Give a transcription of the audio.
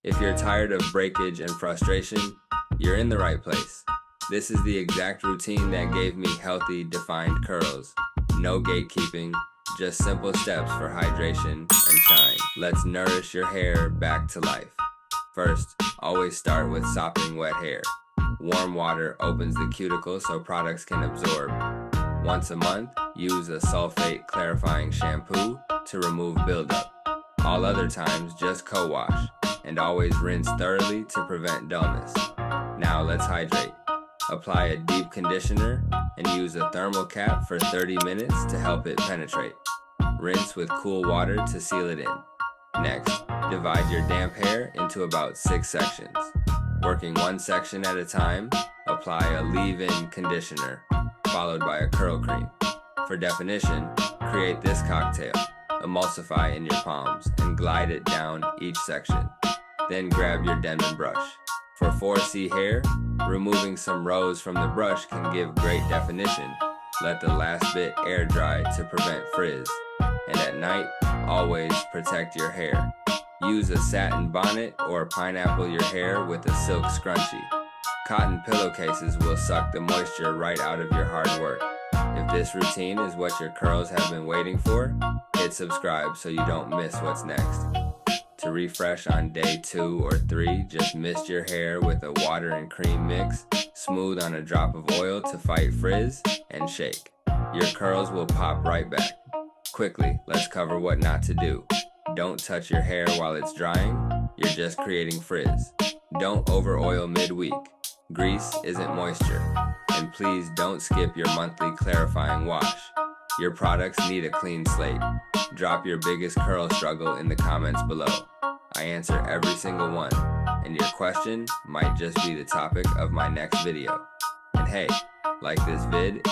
If you're tired of breakage and frustration, you're in the right place. This is the exact routine that gave me healthy, defined curls. No gatekeeping, just simple steps for hydration and shine. Let's nourish your hair back to life. First, always start with sopping wet hair. Warm water opens the cuticle so products can absorb. Once a month, use a sulfate clarifying shampoo to remove buildup. All other times, just co-wash, and always rinse thoroughly to prevent dullness. Now let's hydrate. Apply a deep conditioner and use a thermal cap for 30 minutes to help it penetrate. Rinse with cool water to seal it in. Next, divide your damp hair into about 6 sections. Working one section at a time, apply a leave-in conditioner, followed by a curl cream. For definition, create this cocktail. Emulsify in your palms and glide it down each section. Then grab your Denman brush. For 4C hair, removing some rows from the brush can give great definition. Let the last bit air dry to prevent frizz. And at night, always protect your hair. Use a satin bonnet or pineapple your hair with a silk scrunchie. Cotton pillowcases will suck the moisture right out of your hard work. If this routine is what your curls have been waiting for, hit subscribe so you don't miss what's next. To refresh on day 2 or 3, just mist your hair with a water and cream mix, smooth on a drop of oil to fight frizz, and shake. Your curls will pop right back. Quickly, let's cover what not to do. Don't touch your hair while it's drying, you're just creating frizz. Don't over oil midweek. Grease isn't moisture. And please don't skip your monthly clarifying wash. Your products need a clean slate. Drop your biggest curl struggle in the comments below. I answer every single one, and your question might just be the topic of my next video. And hey, like this vid